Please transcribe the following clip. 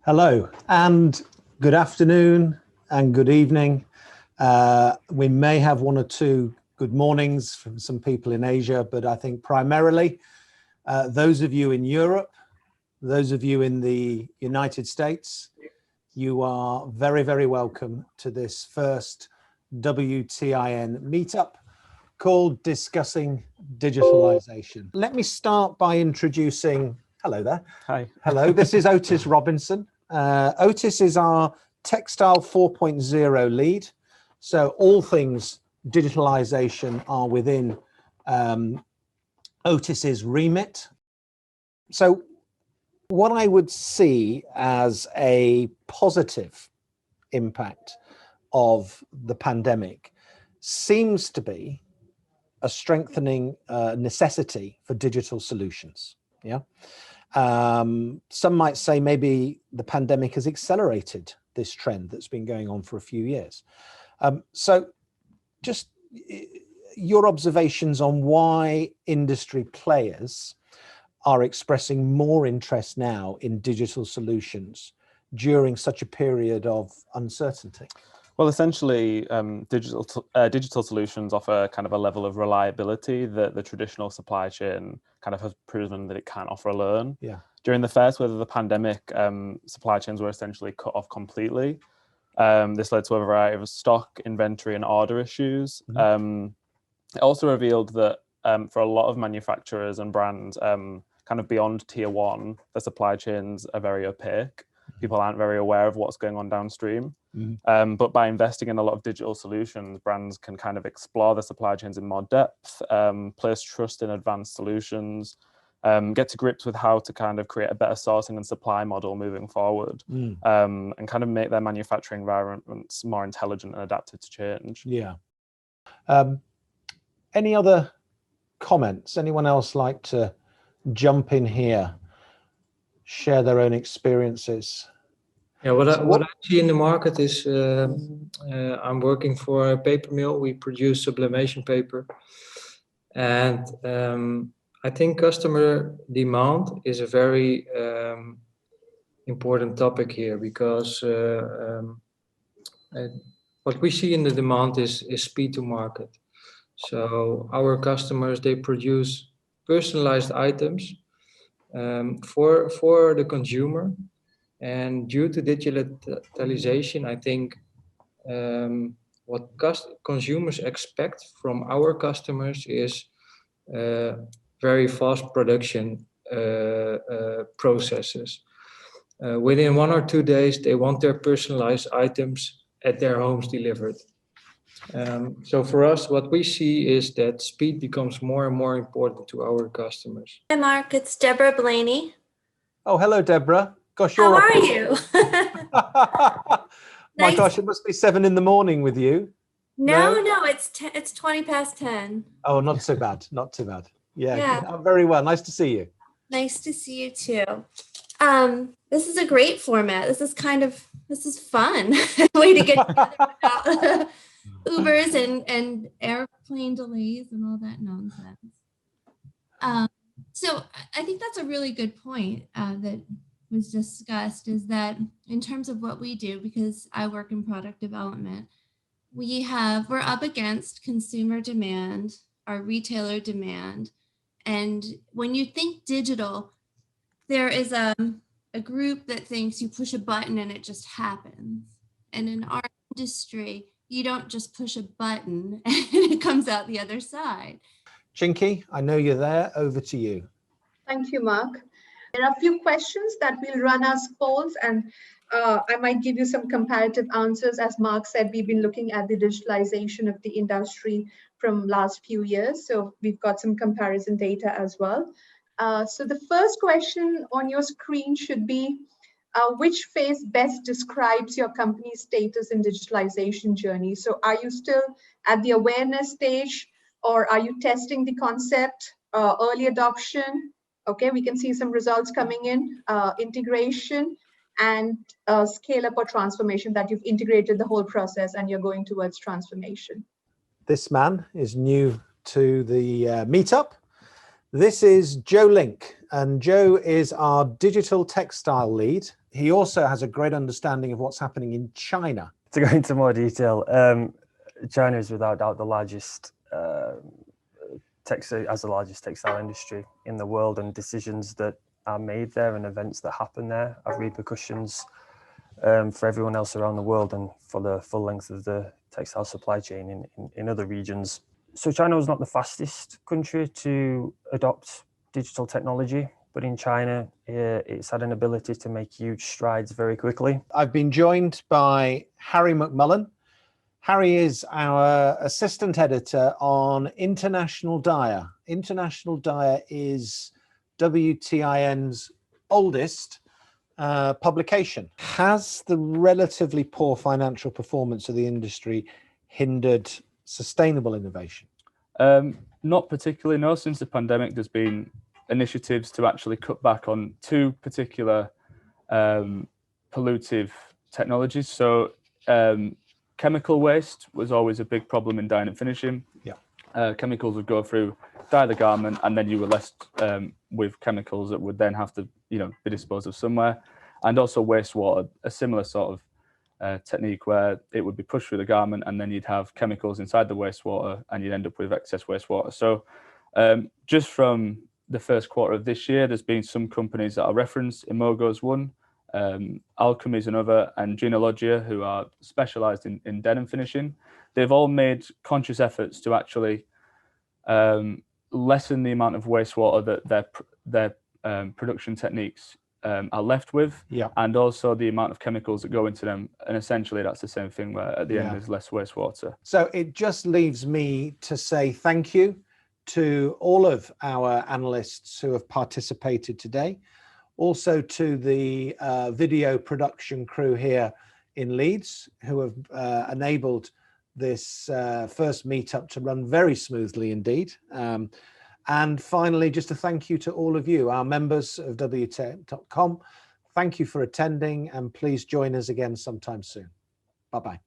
Hello and good afternoon and good evening. We may have one or two good mornings from some people in Asia, but I think primarily those of you in Europe, those of you in the United States, you are very, very welcome to this first WTIN meetup called Discussing Digitalisation. Let me start by introducing, hello there. Hi. Hello, this is Otis Robinson. Otis is our Textile 4.0 lead. So all things digitalisation are within Otis's remit. So what I would see as a positive impact of the pandemic seems to be a strengthening necessity for digital solutions. Yeah. Some might say maybe the pandemic has accelerated this trend that's been going on for a few years. So just your observations on why industry players are expressing more interest now in digital solutions during such a period of uncertainty. Well, essentially, digital solutions offer kind of a level of reliability that the traditional supply chain kind of has proven that it can't offer alone. Yeah. During the first wave of the pandemic, supply chains were essentially cut off completely. This led to a variety of stock, inventory, and order issues. Mm-hmm. It also revealed that for a lot of manufacturers and brands, kind of beyond tier one, the supply chains are very opaque. People aren't very aware of what's going on downstream. Mm-hmm. But by investing in a lot of digital solutions, brands can kind of explore the supply chains in more depth, place trust in advanced solutions, get to grips with how to kind of create a better sourcing and supply model moving forward, and kind of make their manufacturing environments more intelligent and adapted to change. Yeah. Any other comments? Anyone else like to jump in here, share their own experiences? Yeah, what I see in the market is I'm working for a paper mill. We produce sublimation paper, and I think customer demand is a very important topic here, because what we see in the demand is speed to market. So our customers, they produce personalized items for the consumer. And due to digitalization, I think what consumers expect from our customers is very fast production processes. Within 1 or 2 days, they want their personalized items at their homes delivered. So for us, what we see is that speed becomes more and more important to our customers. Hi, Mark. It's Deborah Blaney. Oh, hello, Deborah. Gosh, how are you? My gosh, it must be 7 in the morning with you. No, it's 20 past 10. Oh, not so bad. Not too bad. Yeah. I'm very well. Nice to see you. Nice to see you too. This is a great format. This is fun. Way to get together without Ubers and airplane delays and all that nonsense. So I think that's a really good point that was discussed, is that in terms of what we do, because I work in product development, we're up against consumer demand, our retailer demand. And when you think digital, there is a group that thinks you push a button and it just happens. And in our industry, you don't just push a button and it comes out the other side. Chinky, I know you're there. Over to you. Thank you, Mark. There are a few questions that we'll run as polls, and I might give you some comparative answers. As Mark said, we've been looking at the digitalization of the industry from last few years, so we've got some comparison data as well. So the first question on your screen should be, which phase best describes your company's status in digitalization journey? So are you still at the awareness stage, or are you testing the concept, early adoption? Okay, we can see some results coming in, integration, and scale up or transformation, that you've integrated the whole process and you're going towards transformation. This man is new to the meetup. This is Joe Link, and Joe is our digital textile lead he also has a great understanding of what's happening in China. To go into more detail, China is without doubt the largest textile industry in the world, and decisions that are made there and events that happen there have repercussions for everyone else around the world and for the full length of the textile supply chain in other regions. So China was not the fastest country to adopt digital technology, but in China, it's had an ability to make huge strides very quickly. I've been joined by Harry McMullen. Harry is our assistant editor on International Dyer. International Dyer is WTIN's oldest publication. Has the relatively poor financial performance of the industry hindered sustainable innovation? Not particularly, no. Since the pandemic, there's been initiatives to actually cut back on two particular pollutive technologies. So chemical waste was always a big problem in dyeing and finishing. Yeah. Chemicals would go through, dye the garment, and then you were left with chemicals that would then have to, be disposed of somewhere. And also wastewater, a similar sort of technique where it would be pushed through the garment, and then you'd have chemicals inside the wastewater, and you'd end up with excess wastewater. So just from the first quarter of this year, there's been some companies that are referenced. Imogo's one, Alchemy's another, and Genealogia, who are specialized in denim finishing. They've all made conscious efforts to actually lessen the amount of wastewater that their production techniques are left with, and also the amount of chemicals that go into them. And essentially that's the same thing, where at the end there's less wastewater. So it just leaves me to say thank you to all of our analysts who have participated today. Also to the video production crew here in Leeds, who have enabled this first meetup to run very smoothly indeed. And finally, just a thank you to all of you, our members of WTech.com. Thank you for attending, and please join us again sometime soon. Bye-bye.